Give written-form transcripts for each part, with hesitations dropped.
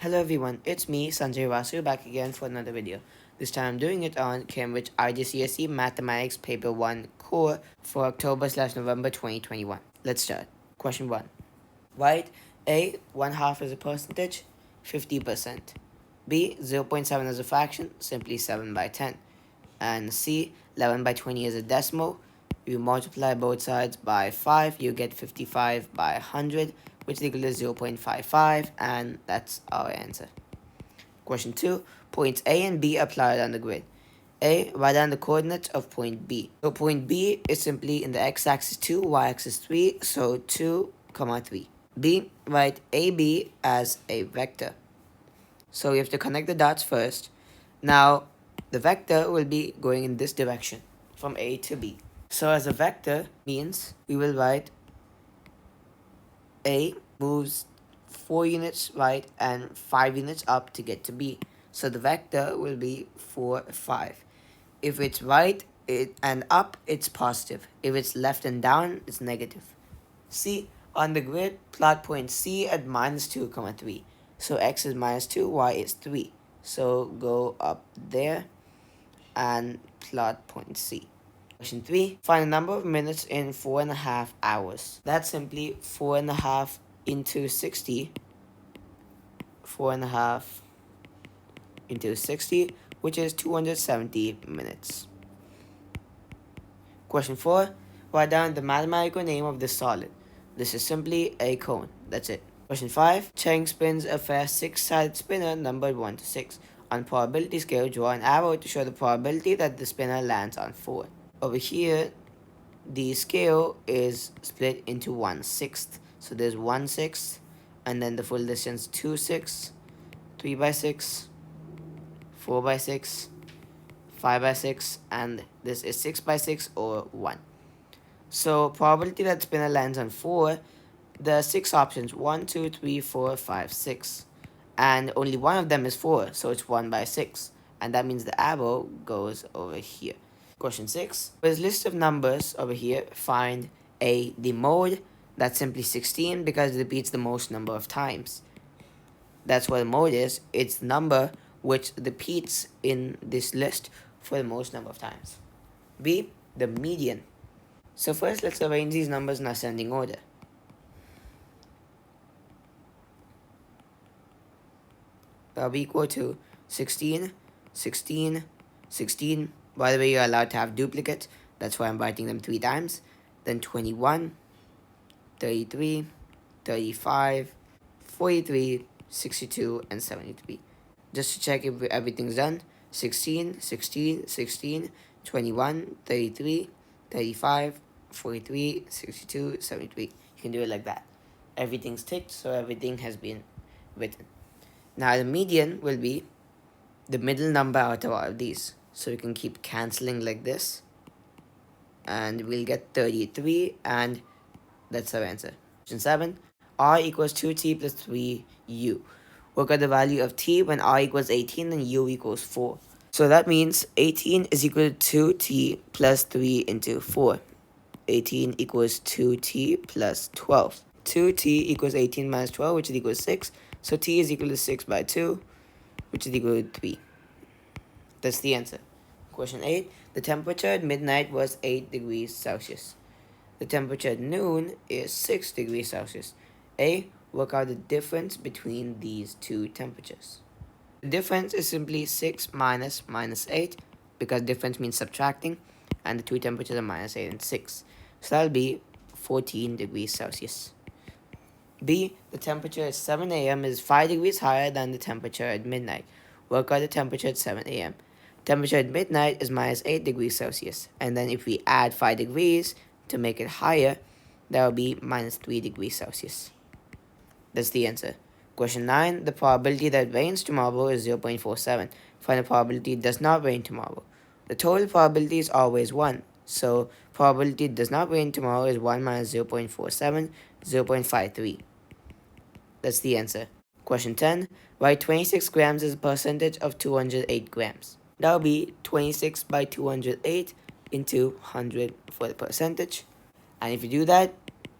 Hello everyone, it's me Sanjay Vasu back again for another video. This time I'm doing it on Cambridge IGCSE Mathematics Paper 1 Core for October/November 2021. Let's start. Question 1. Write A. 1/2 as a percentage, 50%. B. 0.7 as a fraction, simply 7 by 10. And C. 11 by 20 as a decimal. You multiply both sides by 5, you get 55 by 100, which is equal to 0.55, and that's our answer. Question 2. Points A and B are plotted on the grid. A. Write down the coordinates of point B. So point B is simply in the x-axis 2, y-axis 3, so 2, 3. B. Write AB as a vector. So you have to connect the dots first. Now, the vector will be going in this direction, from A to B. So as a vector means we will write A moves 4 units right and 5 units up to get to B. So the vector will be 4, 5. If it's right and up, it's positive. If it's left and down, it's negative. C. On the grid, plot point C at -2, 3. So x is -2, y is 3. So go up there and plot point C. Question 3. Find the number of minutes in 4.5 hours. That's simply 4.5 into 60. 4.5 into 60, which is 270 minutes. Question 4. Write down the mathematical name of this solid. This is simply a cone. That's it. Question 5. Cheng spins a fair 6-sided spinner numbered 1 to 6. On probability scale, draw an arrow to show the probability that the spinner lands on 4. Over here, the scale is split into 1/6. So there's 1/6, and then the full distance 2/6, 3/6, 4/6, 5/6, and this is 6/6 or 1. So probability that spinner lands on 4, there are 6 options: 1, 2, 3, 4, 5, 6. And only one of them is 4, so it's 1/6. And that means the arrow goes over here. Question 6. For this list of numbers over here, find A. The mode. That's simply 16 because it repeats the most number of times. That's what a mode is. It's the number which repeats in this list for the most number of times. B. The median. So first, let's arrange these numbers in ascending order. That'll be equal to 16, 16, 16. By the way, you're allowed to have duplicates. That's why I'm writing them 3 times. Then 21, 33, 35, 43, 62, and 73. Just to check if everything's done. 16, 16, 16, 21, 33, 35, 43, 62, 73. You can do it like that. Everything's ticked, so everything has been written. Now the median will be the middle number out of all of these. So we can keep cancelling like this. And we'll get 33, and that's our answer. Question 7. R equals 2t plus 3u. Work out the value of t when r equals 18 and u equals 4. So that means 18 is equal to 2t plus 3 into 4. 18 equals 2t plus 12. 2t equals 18 minus 12, which is equal to 6. So t is equal to 6 by 2, which is equal to 3. That's the answer. Question 8. The temperature at midnight was 8 degrees Celsius. The temperature at noon is 6 degrees Celsius. A. Work out the difference between these two temperatures. The difference is simply 6 minus -8, because difference means subtracting, and the two temperatures are -8 and 6. So that'll be 14 degrees Celsius. B. The temperature at 7 a.m. is 5 degrees higher than the temperature at midnight. Work out the temperature at 7 a.m. Temperature at midnight is -8 degrees Celsius. And then if we add 5 degrees to make it higher, that will be -3 degrees Celsius. That's the answer. Question 9. The probability that it rains tomorrow is 0.47. Find the probability it does not rain tomorrow. The total probability is always 1. So probability it does not rain tomorrow is 1 minus 0.47, 0.53. That's the answer. Question 10. Write 26 grams as a percentage of 208 grams. That will be 26 by 208 into 100 for the percentage. And if you do that,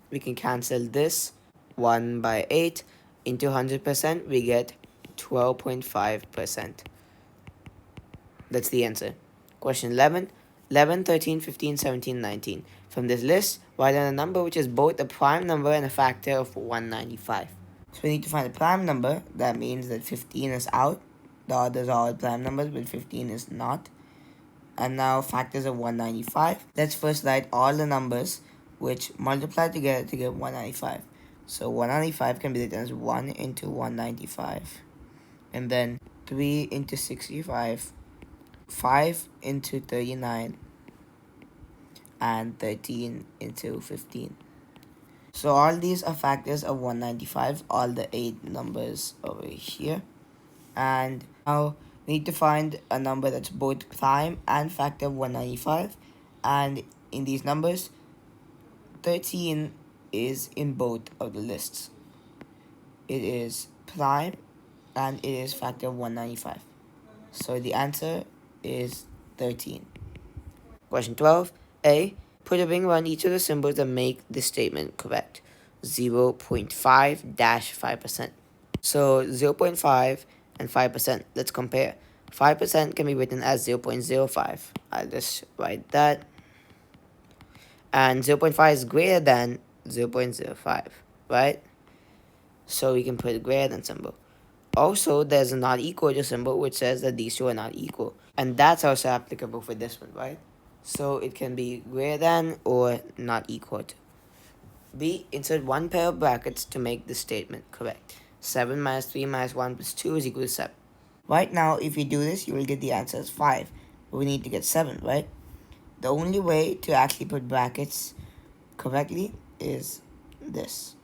we can cancel this 1 by 8 into 100%. We get 12.5%. That's the answer. Question 11. 11, 13, 15, 17, 19. From this list, write down a number which is both a prime number and a factor of 195. So we need to find a prime number. That means that 15 is out. The others are all prime numbers, but 15 is not. And now factors of 195. Let's first write all the numbers which multiply together to get 195. So 195 can be written as 1 into 195. And then 3 into 65. 5 into 39. And 13 into 15. So all these are factors of 195, all the 8 numbers over here. And now we need to find a number that's both prime and factor of 195. And in these numbers, 13 is in both of the lists. It is prime and it is factor of 195. So the answer is 13. Question 12. A. Put a ring around each of the symbols that make this statement correct. 0.5-5%. So 0.5 and 5%. Let's compare. 5% can be written as 0.05. I'll just write that. And 0.5 is greater than 0.05, right? So we can put a greater than symbol. Also, there's a not equal to symbol which says that these two are not equal. And that's also applicable for this one, right? So it can be greater than or not equal to. B. Insert one pair of brackets to make this statement correct. 7 minus 3 minus 1 plus 2 is equal to 7. Right now, if you do this, you will get the answer as 5. But we need to get 7, right? The only way to actually put brackets correctly is this.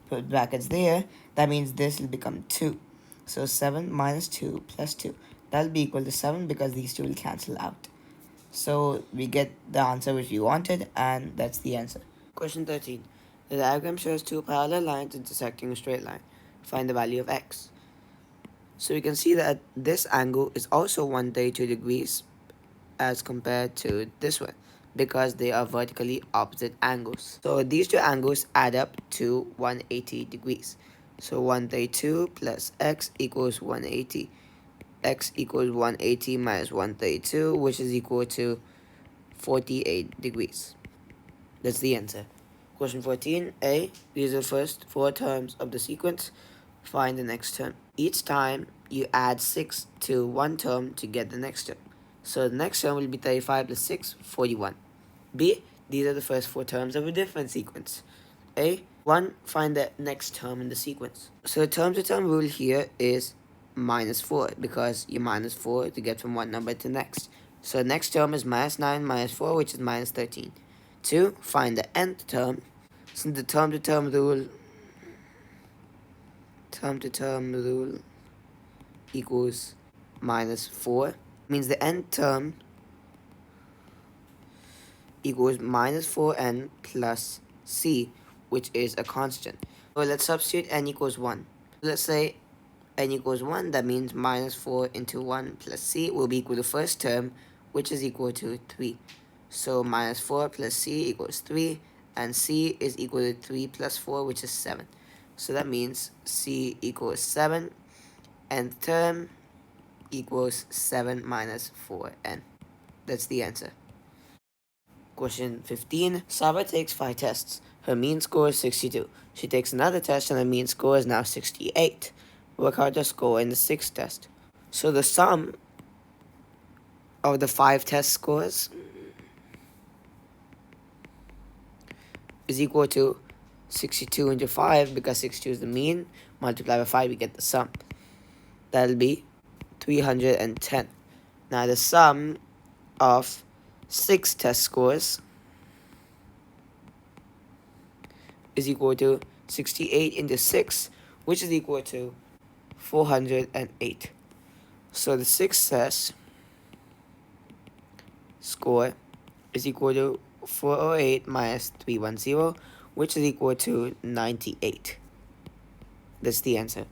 Put brackets there, that means this will become 2. So 7 minus 2 plus 2. That will be equal to 7 because these two will cancel out. So we get the answer which we wanted, and that's the answer. Question 13. The diagram shows two parallel lines intersecting a straight line. Find the value of x. So we can see that this angle is also 132 degrees as compared to this one, because they are vertically opposite angles. So these two angles add up to 180 degrees. So 132 plus x equals 180. X equals 180 minus 132, which is equal to 48 degrees. That's the answer. Question 14. A. These are the first 4 terms of the sequence. Find the next term. Each time you add 6 to one term to get the next term. So the next term will be 35 plus 6, 41. B. These are the first 4 terms of a different sequence. A. 1. Find the next term in the sequence. So the term to term rule here is minus 4, because you minus 4 to get from one number to the next. So the next term is minus 9 minus 4, which is minus 13. 2. Find the nth term. Since the term to term rule equals minus 4, means the nth term equals minus 4n plus c, which is a constant. So let's substitute n equals 1. Let's say n equals 1, that means minus 4 into 1 plus c will be equal to the first term, which is equal to 3. So minus 4 plus c equals 3, and c is equal to 3 plus 4, which is 7. So that means c equals 7, and term equals 7 minus 4n. That's the answer. Question 15. Saba takes 5 tests. Her mean score is 62. She takes another test and her mean score is now 68. Work out her score in the 6th test. So the sum of the 5 test scores is equal to 62 into 5, because 62 is the mean. Multiply by 5, we get the sum. That'll be 310. Now the sum of 6 test scores is equal to 68 into 6, which is equal to 408. So the 6th test score is equal to 408 minus 310, which is equal to 98. That's the answer.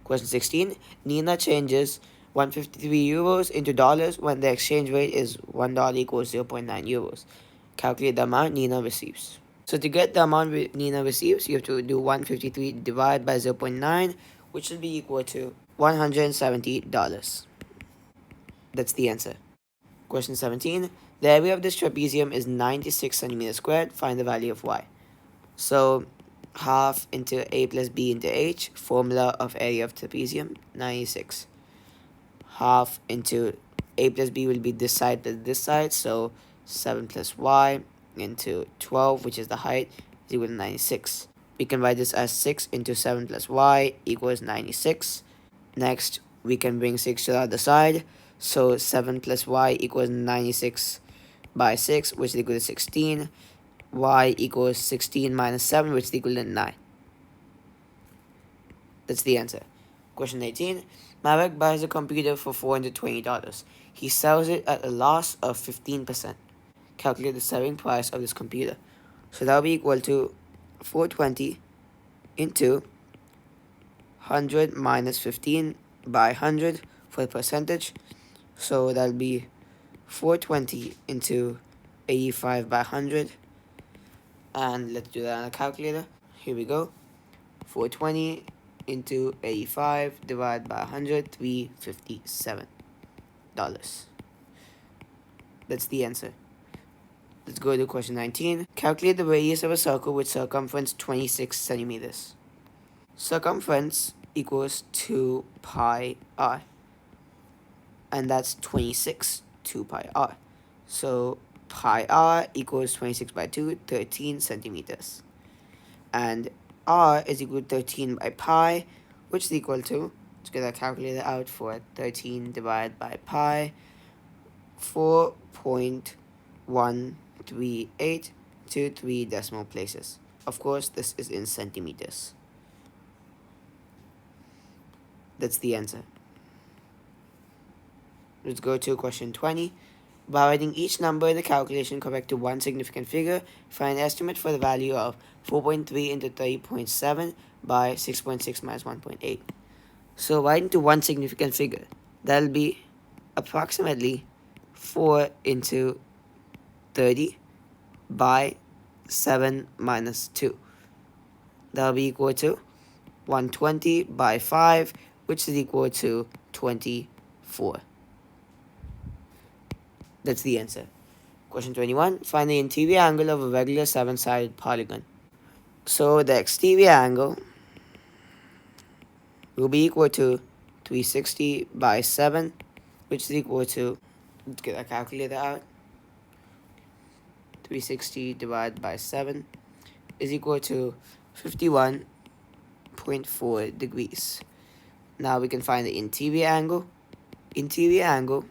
Question 16. Nina changes 153 euros into dollars when the exchange rate is $1 equals 0.9 euros. Calculate the amount Nina receives. So to get the amount Nina receives, you have to do 153 divided by 0.9, which will be equal to $170. That's the answer. Question 17. The area of this trapezium is 96 centimeters squared. Find the value of y. So half into a plus b into h, formula of area of trapezium, 96. Half into a plus b will be this side plus this side, so 7 plus y into 12, which is the height, is equal to 96. We can write this as 6 into 7 plus y equals 96. Next, we can bring 6 to the other side, so 7 plus y equals 96 by 6, which is equal to 16. Y equals 16 minus 7, which is equal to 9. That's the answer. Question 18. Maverick buys a computer for $420. He sells it at a loss of 15%. Calculate the selling price of this computer. So that will be equal to 420 into 100 minus 15 by 100 for the percentage. So that will be 420 into 85 by 100. And let's do that on a calculator. Here we go. 420 into 85 divided by 100, $357. That's the answer. Let's go to question 19. Calculate the radius of a circle with circumference 26 centimeters. Circumference equals 2 pi r. And that's 26, 2 pi r. So pi r equals 26 by 2, 13 centimeters. And r is equal to 13 by pi, which is equal to, let's get our calculator out for 13 divided by pi, 4.138 to 3 decimal places. Of course, this is in centimeters. That's the answer. Let's go to question 20. By writing each number in the calculation correct to one significant figure, find an estimate for the value of 4.3 into 30.7 by 6.6 minus 1.8. So writing to one significant figure, that'll be approximately 4 into 30 by 7 minus 2. That'll be equal to 120 by 5, which is equal to 24. That's the answer. Question 21. Find the interior angle of a regular 7-sided polygon. So the exterior angle will be equal to 360 by 7, which is equal to, let's get our calculator out, 360 divided by 7 is equal to 51.4 degrees. Now we can find the interior angle. Interior angle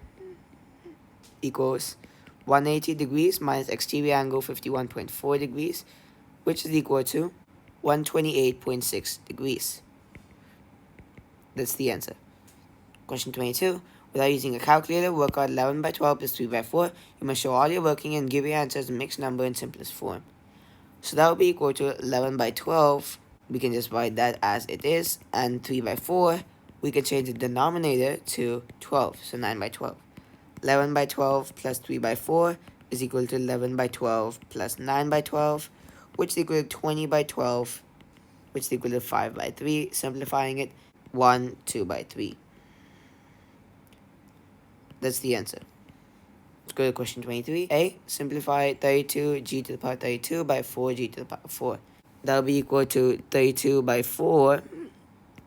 equals 180 degrees minus exterior angle 51.4 degrees, which is equal to 128.6 degrees. That's the answer. Question 22. Without using a calculator, work out 11 by 12 plus 3 by 4. You must show all your working and give your answers a mixed number in simplest form. So that will be equal to 11 by 12. We can just write that as it is. And 3 by 4, we can change the denominator to 12. So 9 by 12. 11 by 12 plus 3 by 4 is equal to 11 by 12 plus 9 by 12, which is equal to 20 by 12, which is equal to 5 by 3. Simplifying it, 1, 2 by 3. That's the answer. Let's go to question 23. A. Simplify 32 g to the power 32 by 4 g to the power 4. That will be equal to 32 by 4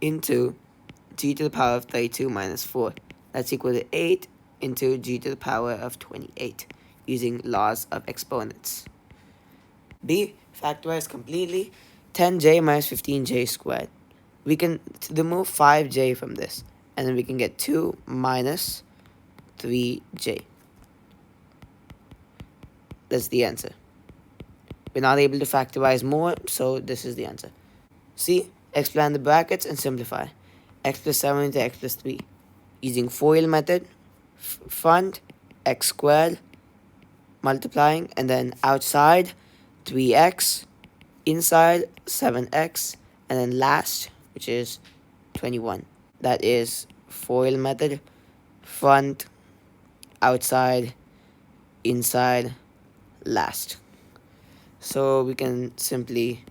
into g to the power of 32 minus 4. That's equal to 8 into g to the power of 28, using laws of exponents. B. Factorize completely 10j minus 15j squared. We can remove 5j from this, and then we can get 2 minus 3j. That's the answer. We're not able to factorize more, so this is the answer. C. Expand the brackets and simplify. X plus 7 into x plus 3. Using FOIL method, front, x squared, multiplying, and then outside, 3x, inside, 7x, and then last, which is 21. That is FOIL method, front, outside, inside, last. So we can simply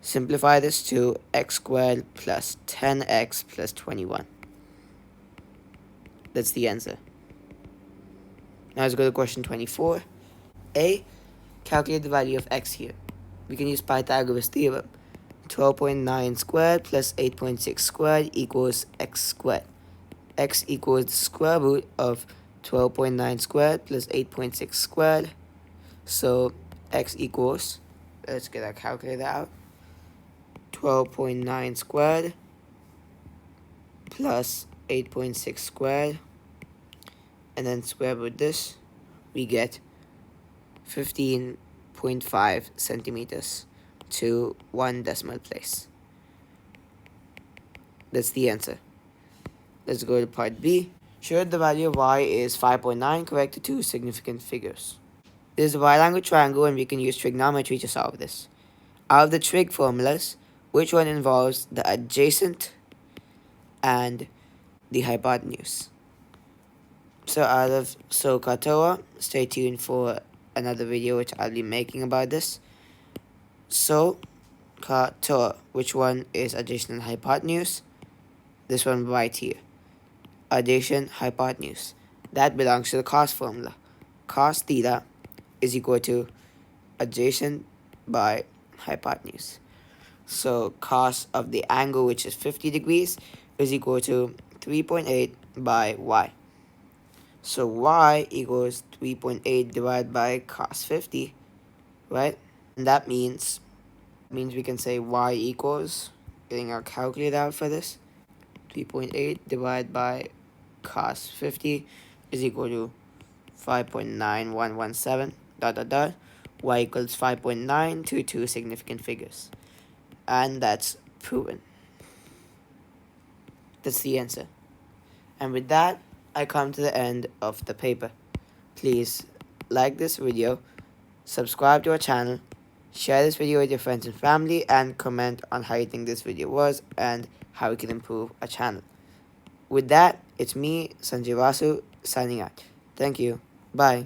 Simplify this to x squared plus 10x plus 21. That's the answer. Now let's go to question 24. A. Calculate the value of x here. We can use Pythagoras theorem. 12.9 squared plus 8.6 squared equals x squared. X equals the square root of 12.9 squared plus 8.6 squared. So x equals, let's get our calculator out, 12.9 squared plus 8.6 squared, and then square root this, we get 15.5 centimeters to 1 decimal place. That's the answer. Let's go to part B. Show the value of y is 5.9, correct to two significant figures. This is a right-angled triangle, and we can use trigonometry to solve this. Out of the trig formulas, which one involves the adjacent and the hypotenuse? So Katoa, stay tuned for another video which I'll be making about this. So Katoa, which one is adjacent and hypotenuse? This one right here. Adjacent, hypotenuse. That belongs to the cos formula. Cos theta is equal to adjacent by hypotenuse. So cos of the angle, which is 50 degrees, is equal to 3.8 by y. So y equals 3.8 divided by cos 50, right? And that means we can say y equals, getting our calculator out for this, 3.8 divided by cos 50 is equal to 5.9117 ... y equals 5.9 to two significant figures. And that's proven. That's the answer. And with that, I come to the end of the paper. Please like this video, subscribe to our channel, share this video with your friends and family, and comment on how you think this video was and how we can improve our channel. With that, it's me, Sanjay Vasu, signing out. Thank you. Bye.